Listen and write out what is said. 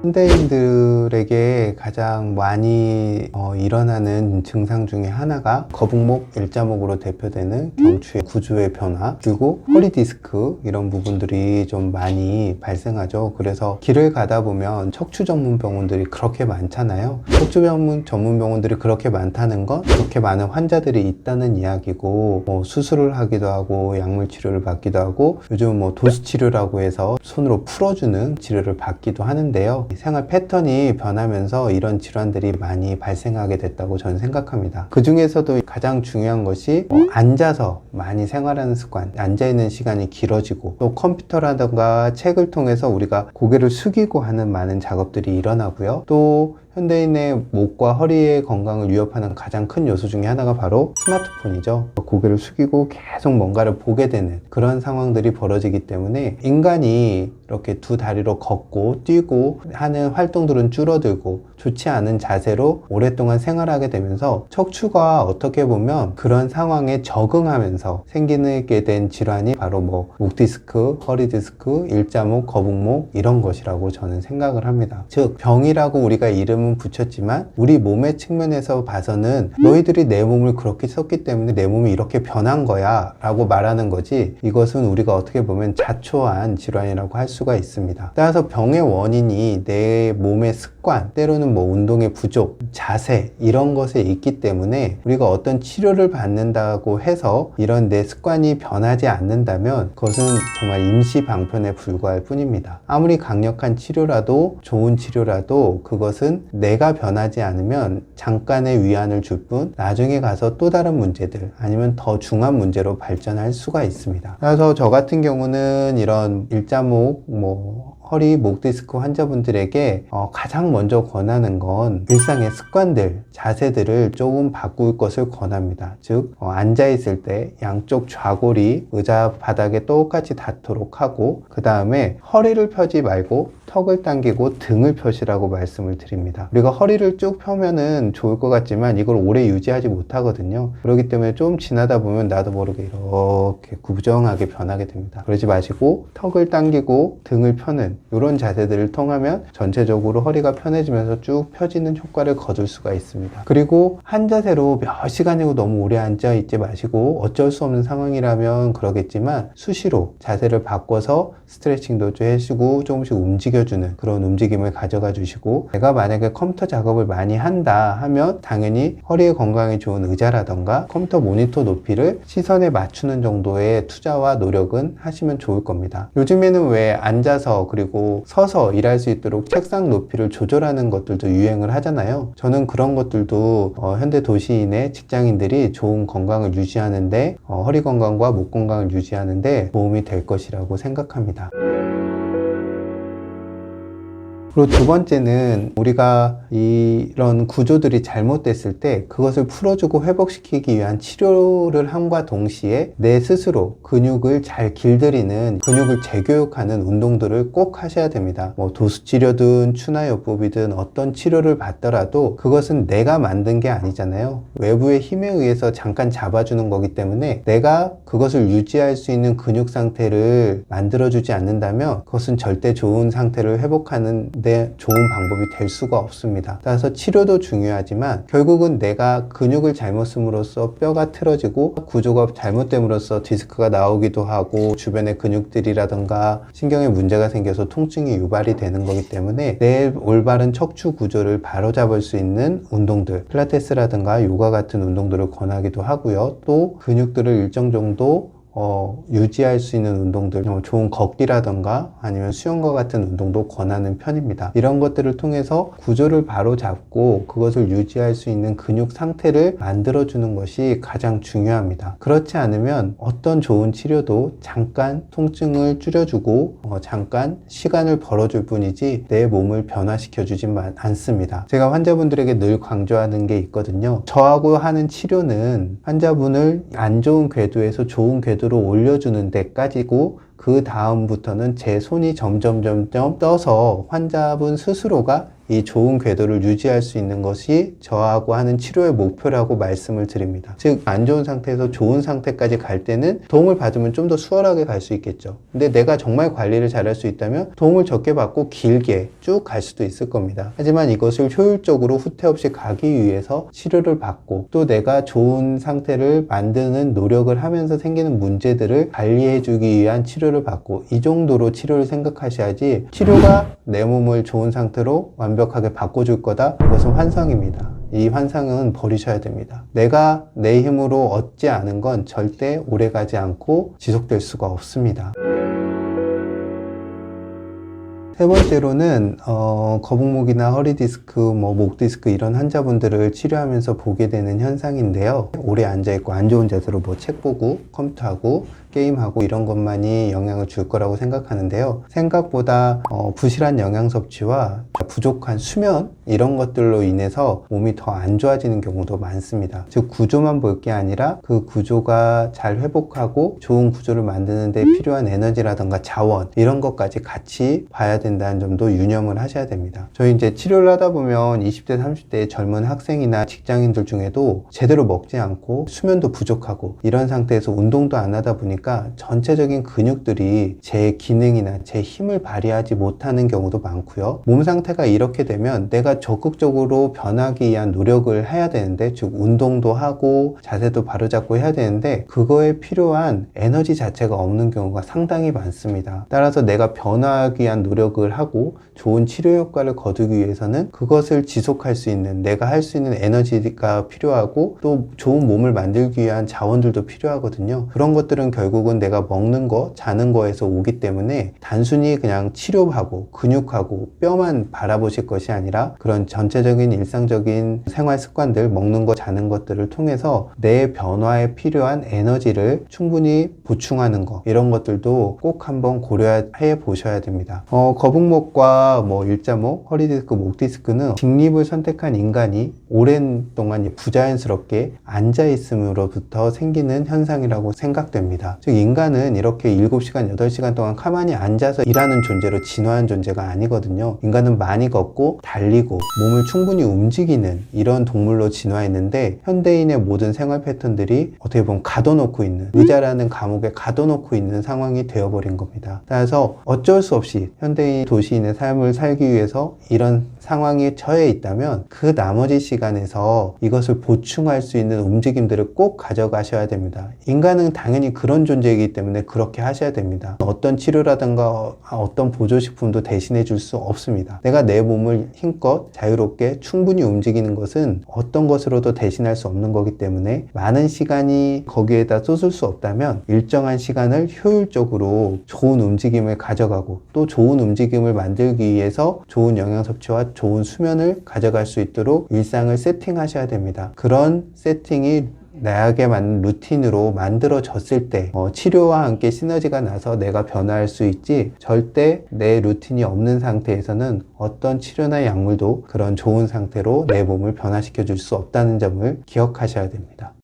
현대인들에게 가장 많이 일어나는 증상 중에 하나가 거북목, 일자목으로 대표되는 경추의 구조의 변화, 그리고 허리 디스크 이런 부분들이 좀 많이 발생하죠. 그래서 길을 가다 보면 척추 전문 병원들이 그렇게 많잖아요. 척추 전문 병원들이 그렇게 많다는 건 그렇게 많은 환자들이 있다는 이야기고, 수술을 하기도 하고 약물 치료를 받기도 하고, 요즘 도수 치료라고 해서 손으로 풀어주는 치료를 받기도 하는데요. 생활 패턴이 변하면서 이런 질환들이 많이 발생하게 됐다고 저는 생각합니다. 그 중에서도 가장 중요한 것이 앉아서 많이 생활하는 습관, 앉아있는 시간이 길어지고, 또 컴퓨터라든가 책을 통해서 우리가 고개를 숙이고 하는 많은 작업들이 일어나고요. 또 현대인의 목과 허리의 건강을 위협하는 가장 큰 요소 중에 하나가 바로 스마트폰이죠. 고개를 숙이고 계속 뭔가를 보게 되는 그런 상황들이 벌어지기 때문에 인간이 이렇게 두 다리로 걷고 뛰고 하는 활동들은 줄어들고 좋지 않은 자세로 오랫동안 생활하게 되면서 척추가 어떻게 보면 그런 상황에 적응하면서 생기게 된 질환이 바로 목 디스크, 허리 디스크, 일자목, 거북목 이런 것이라고 저는 생각을 합니다. 즉 병이라고 우리가 이름은 붙였지만 우리 몸의 측면에서 봐서는 너희들이 내 몸을 그렇게 썼기 때문에 내 몸이 이렇게 변한 거야 라고 말하는 거지, 이것은 우리가 어떻게 보면 자초한 질환이라고 할 수가 있습니다. 따라서 병의 원인이 내 몸의 습관, 때로는 운동의 부족, 자세 이런 것에 있기 때문에 우리가 어떤 치료를 받는다고 해서 이런 내 습관이 변하지 않는다면 그것은 정말 임시 방편에 불과할 뿐입니다. 아무리 강력한 치료라도 좋은 치료라도 그것은 내가 변하지 않으면 잠깐의 위안을 줄 뿐 나중에 가서 또 다른 문제들 아니면 더 중한 문제로 발전할 수가 있습니다. 그래서 저 같은 경우는 이런 일자목, 허리, 목 디스크 환자분들에게 가장 먼저 권하는 건 일상의 습관들, 자세들을 조금 바꿀 것을 권합니다. 즉 앉아있을 때 양쪽 좌골이 의자 바닥에 똑같이 닿도록 하고, 그 다음에 허리를 펴지 말고 턱을 당기고 등을 펴시라고 말씀을 드립니다. 우리가 허리를 쭉 펴면은 좋을 것 같지만 이걸 오래 유지하지 못하거든요. 그렇기 때문에 좀 지나다 보면 나도 모르게 이렇게 구부정하게 변하게 됩니다. 그러지 마시고 턱을 당기고 등을 펴는 이런 자세들을 통하면 전체적으로 허리가 편해지면서 쭉 펴지는 효과를 거둘 수가 있습니다. 그리고 한 자세로 몇 시간이고 너무 오래 앉아 있지 마시고, 어쩔 수 없는 상황이라면 그러겠지만 수시로 자세를 바꿔서 스트레칭도 좀 해주고 조금씩 움직여주는 그런 움직임을 가져가 주시고, 내가 만약에 컴퓨터 작업을 많이 한다 하면 당연히 허리의 건강에 좋은 의자라던가 컴퓨터 모니터 높이를 시선에 맞추는 정도의 투자와 노력은 하시면 좋을 겁니다. 요즘에는 왜 앉아서 그리고 서서 일할 수 있도록 책상 높이를 조절하는 것들도 유행을 하잖아요. 저는 그런 것들도 현대 도시인의 직장인들이 좋은 건강을 유지하는데, 허리 건강과 목 건강을 유지하는데 도움이 될 것이라고 생각합니다. 그리고 두 번째는 우리가 이런 구조들이 잘못됐을 때 그것을 풀어주고 회복시키기 위한 치료를 함과 동시에 내 스스로 근육을 잘 길들이는, 근육을 재교육하는 운동들을 꼭 하셔야 됩니다. 도수치료든 추나요법이든 어떤 치료를 받더라도 그것은 내가 만든 게 아니잖아요. 외부의 힘에 의해서 잠깐 잡아주는 거기 때문에 내가 그것을 유지할 수 있는 근육 상태를 만들어주지 않는다면 그것은 절대 좋은 상태를 회복하는 좋은 방법이 될 수가 없습니다. 따라서 치료도 중요하지만 결국은 내가 근육을 잘못 씀으로써 뼈가 틀어지고 구조가 잘못됨으로써 디스크가 나오기도 하고 주변의 근육들이라던가 신경에 문제가 생겨서 통증이 유발이 되는 거기 때문에 내 올바른 척추 구조를 바로잡을 수 있는 운동들, 필라테스라든가 요가 같은 운동들을 권하기도 하고요. 또 근육들을 일정 정도 유지할 수 있는 운동들, 좋은 걷기라던가 아니면 수영과 같은 운동도 권하는 편입니다. 이런 것들을 통해서 구조를 바로 잡고 그것을 유지할 수 있는 근육 상태를 만들어주는 것이 가장 중요합니다. 그렇지 않으면 어떤 좋은 치료도 잠깐 통증을 줄여주고 잠깐 시간을 벌어줄 뿐이지 내 몸을 변화시켜주지 않습니다. 제가 환자분들에게 늘 강조하는 게 있거든요. 저하고 하는 치료는 환자분을 안 좋은 궤도에서 좋은 궤도로 올려주는 데까지고, 그 다음부터는 제 손이 점점 떠서 환자분 스스로가 이 좋은 궤도를 유지할 수 있는 것이 저하고 하는 치료의 목표라고 말씀을 드립니다. 즉, 안 좋은 상태에서 좋은 상태까지 갈 때는 도움을 받으면 좀 더 수월하게 갈 수 있겠죠. 근데 내가 정말 관리를 잘할 수 있다면 도움을 적게 받고 길게 쭉 갈 수도 있을 겁니다. 하지만 이것을 효율적으로 후퇴 없이 가기 위해서 치료를 받고 또 내가 좋은 상태를 만드는 노력을 하면서 생기는 문제들을 관리해주기 위한 치료를 받고, 이 정도로 치료를 생각하셔야지, 치료가 내 몸을 좋은 상태로 완벽하게 바꿔줄 거다, 이것은 환상입니다. 이 환상은 버리셔야 됩니다. 내가 내 힘으로 얻지 않은 건 절대 오래가지 않고 지속될 수가 없습니다. 세 번째로는 거북목이나 허리디스크, 목디스크 이런 환자분들을 치료하면서 보게 되는 현상인데요. 오래 앉아있고 안 좋은 자세로 책 보고 컴퓨터하고 게임하고 이런 것만이 영향을 줄 거라고 생각하는데요. 생각보다 부실한 영양 섭취와 부족한 수면 이런 것들로 인해서 몸이 더 안 좋아지는 경우도 많습니다. 즉, 구조만 볼 게 아니라 그 구조가 잘 회복하고 좋은 구조를 만드는 데 필요한 에너지라든가 자원 이런 것까지 같이 봐야 된다는 점도 유념을 하셔야 됩니다. 저희 이제 치료를 하다 보면 20대 30대 젊은 학생이나 직장인들 중에도 제대로 먹지 않고 수면도 부족하고 이런 상태에서 운동도 안 하다 보니까 전체적인 근육들이 제 기능이나 제 힘을 발휘하지 못하는 경우도 많고요. 몸 상태가 이렇게 되면 내가 적극적으로 변하기 위한 노력을 해야 되는데, 즉 운동도 하고 자세도 바로잡고 해야 되는데 그거에 필요한 에너지 자체가 없는 경우가 상당히 많습니다. 따라서 내가 변화하기 위한 노력을 하고 좋은 치료 효과를 거두기 위해서는 그것을 지속할 수 있는, 내가 할 수 있는 에너지가 필요하고 또 좋은 몸을 만들기 위한 자원들도 필요하거든요. 그런 것들은 결국은 내가 먹는 거, 자는 거에서 오기 때문에 단순히 그냥 치료하고 근육하고 뼈만 바라보실 것이 아니라 그런 전체적인 일상적인 생활 습관들, 먹는 거, 자는 것들을 통해서 내 변화에 필요한 에너지를 충분히 보충하는 거, 이런 것들도 꼭 한번 고려해 보셔야 됩니다. 거북목과 일자목, 허리디스크, 목디스크는 직립을 선택한 인간이 오랜 동안 부자연스럽게 앉아있음으로부터 생기는 현상이라고 생각됩니다. 즉, 인간은 이렇게 7시간, 8시간 동안 가만히 앉아서 일하는 존재로 진화한 존재가 아니거든요. 인간은 많이 걷고 달리고 몸을 충분히 움직이는 이런 동물로 진화했는데, 현대인의 모든 생활 패턴들이 어떻게 보면 가둬놓고 있는, 의자라는 감옥에 가둬놓고 있는 상황이 되어버린 겁니다. 따라서 어쩔 수 없이 현대인 도시인의 삶을 살기 위해서 이런 상황에 처해 있다면 그 나머지 시간에서 이것을 보충할 수 있는 움직임들을 꼭 가져가셔야 됩니다. 인간은 당연히 그런 존재이기 때문에 그렇게 하셔야 됩니다. 어떤 치료라든가 어떤 보조식품도 대신해 줄 수 없습니다. 내가 내 몸을 힘껏 자유롭게 충분히 움직이는 것은 어떤 것으로도 대신할 수 없는 거기 때문에 많은 시간이 거기에다 쏟을 수 없다면 일정한 시간을 효율적으로 좋은 움직임을 가져가고 또 좋은 움직임을 만들기 위해서 좋은 영양 섭취와 좋은 수면을 가져갈 수 있도록 일상을 세팅하셔야 됩니다. 그런 세팅이 나에게 맞는 루틴으로 만들어졌을 때 치료와 함께 시너지가 나서 내가 변화할 수 있지, 절대 내 루틴이 없는 상태에서는 어떤 치료나 약물도 그런 좋은 상태로 내 몸을 변화시켜 줄 수 없다는 점을 기억하셔야 됩니다.